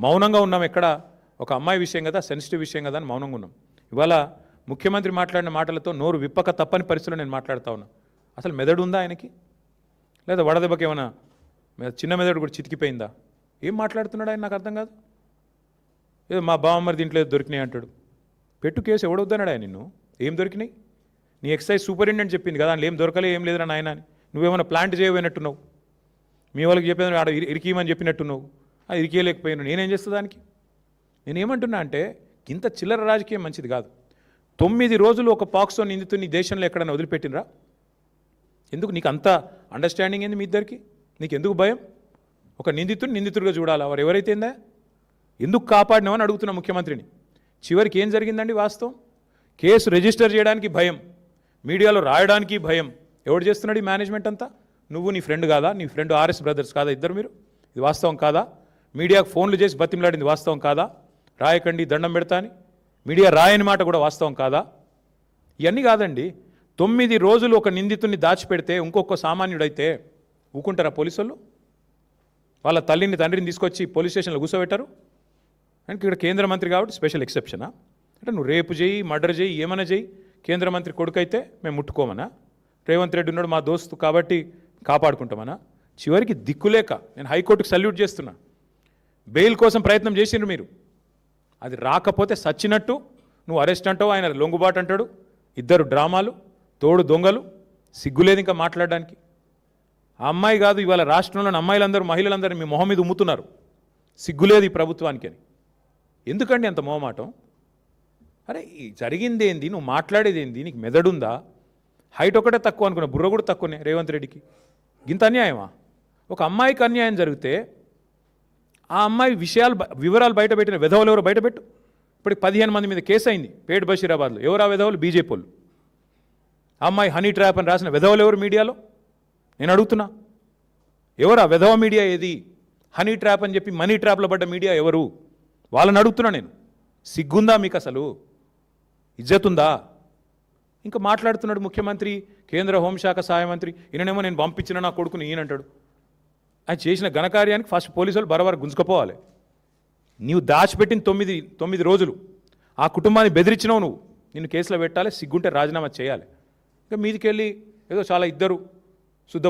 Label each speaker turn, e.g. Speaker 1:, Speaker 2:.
Speaker 1: మౌనంగా ఉన్నాం. ఎక్కడ ఒక అమ్మాయి విషయం కదా, సెన్సిటివ్ విషయం కదా అని మౌనంగా ఉన్నాం. ఇవాళ ముఖ్యమంత్రి మాట్లాడిన మాటలతో నోరు విప్పక తప్పని పరిస్థితిలో నేను మాట్లాడుతూ ఉన్నా. అసలు మెదడు ఉందా ఆయనకి? లేదా వడదెబ్బకి ఏమైనా చిన్న మెదడు కూడా చితికిపోయిందా? ఏం మాట్లాడుతున్నాడు ఆయన? నాకు అర్థం కాదు. ఏదో మా బావమ్మరి దీంట్లో దొరికినాయి అంటాడు. పెట్టు కేసు ఎవడొద్దన్నాడు ఆయన నిన్ను? ఏం దొరికినాయి? నీ ఎక్సైజ్ సూపరింటెండెంట్ చెప్పింది కదా, అందులో ఏం దొరకలే, ఏం లేదురా నాయన అని. నువ్వేమైనా ప్లాంట్ చేయబోయినట్టున్నావు. మీ వాళ్ళకి చెప్పేది ఆడ ఇరికియమని చెప్పినట్టున్నావు. అది ఇరికేయలేకపోయాను. నేనేం చేస్తా దానికి? నేనేమంటున్నా అంటే ఇంత చిల్లర రాజకీయం మంచిది కాదు. 9 రోజులు ఒక పాక్సో నిందితుని దేశంలో ఎక్కడైనా వదిలిపెట్టినరా? ఎందుకు నీకు అంత అండర్స్టాండింగ్ ఏంది మీ ఇద్దరికి? నీకు ఎందుకు భయం? ఒక నిందితుడిగా చూడాలా? వారు ఎవరైతే ఏందా ఎందుకు కాపాడినామని అడుగుతున్నా ముఖ్యమంత్రిని. చివరికి ఏం జరిగిందండి వాస్తవం? కేసు రిజిస్టర్ చేయడానికి భయం, మీడియాలో రాయడానికి భయం. ఎవడు చేస్తున్నాడు ఈ మేనేజ్మెంట్ అంతా? నువ్వు నీ ఫ్రెండ్ కాదా? నీ ఫ్రెండ్ ఆర్ఎస్ బ్రదర్స్ కాదా ఇద్దరు మీరు? ఇది వాస్తవం కాదా? మీడియాకు ఫోన్లు చేసి బతిమలాడింది వాస్తవం కాదా? రాయకండి దండం పెడతా అని మీడియా రాయని మాట కూడా వాస్తవం కాదా? ఇవన్నీ కాదండి. 9 రోజులు ఒక నిందితుడిని దాచిపెడితే ఇంకొక సామాన్యుడైతే ఊకుంటారా పోలీసులు? వాళ్ళ తల్లిని తండ్రిని తీసుకొచ్చి పోలీస్ స్టేషన్లో కూర్చోబెట్టారు. అంటే ఇక్కడ కేంద్ర మంత్రి కాబట్టి స్పెషల్ ఎక్సెప్షనా? అంటే నువ్వు రేపు చేయి, మర్డర్ చేయి, ఏమైనా చేయి, కేంద్ర మంత్రి కొడుకైతే మేము ముట్టుకోమనా? రేవంత్ రెడ్డి ఉన్నాడు మా దోస్తు కాబట్టి కాపాడుకుంటామనా? చివరికి దిక్కులేక నేను హైకోర్టుకు సల్యూట్ చేస్తున్నా. బెయిల్ కోసం ప్రయత్నం చేసిండ్రు మీరు, అది రాకపోతే సచ్చినట్టు నువ్వు అరెస్ట్ అంటావు, ఆయన లొంగుబాటు అంటాడు. ఇద్దరు డ్రామాలు, తోడు దొంగలు. సిగ్గులేదు ఇంకా మాట్లాడడానికి. ఆ అమ్మాయి కాదు, ఇవాళ రాష్ట్రంలోని అమ్మాయిలందరూ మహిళలందరూ మీ మొహం మీద ఉమ్ముతున్నారు. సిగ్గులేదు ఈ ప్రభుత్వానికి అని. ఎందుకండి అంత మొహమాటం? అరే జరిగింది ఏంది? నువ్వు మాట్లాడేది ఏంది? నీకు మెదడుందా? హైట్ ఒకటే తక్కువ అనుకున్నా, బుర్ర కూడా తక్కువనే రేవంత్ రెడ్డికి. ఇంత అన్యాయమా? ఒక అమ్మాయికి అన్యాయం జరిగితే ఆ అమ్మాయి వివరాలు బయటపెట్టిన వెధవలు ఎవరు బయటపెట్టు. ఇప్పటికి 15 మంది మీద కేసు అయింది పేట్ బషీరాబాద్లో. ఎవరు ఆ వెధవలు? బీజేపీ వాళ్ళు. ఆ అమ్మాయి హనీ ట్రాప్ అని రాసిన వెధవలు ఎవరు మీడియాలో? నేను అడుగుతున్నా, ఎవరు ఆ వెధవ మీడియా? ఏది హనీ ట్రాప్ అని చెప్పి మనీ ట్రాప్లో పడ్డ మీడియా ఎవరు? వాళ్ళని అడుగుతున్నా నేను. సిగ్గుందా మీకు? అసలు ఇజ్జతుందా? ఇంకా మాట్లాడుతున్నాడు ముఖ్యమంత్రి, కేంద్ర హోంశాఖ సహాయ మంత్రి. ఈయననేమో నేను పంపించిన నా కొడుకుని ఈయనంటాడు. ఆయన చేసిన ఘనకార్యానికి ఫస్ట్ పోలీసులు బరబర గుంజుకపోవాలి. నీవు దాచిపెట్టిన 9 రోజులు ఆ కుటుంబాన్ని బెదిరించినావు నువ్వు. నిన్ను కేసులో పెట్టాలి, సిగ్గుంటే రాజీనామా చేయాలి. ఇంకా మీదికెళ్ళి ఏదో చాలా ఇద్దరు శుద్ధ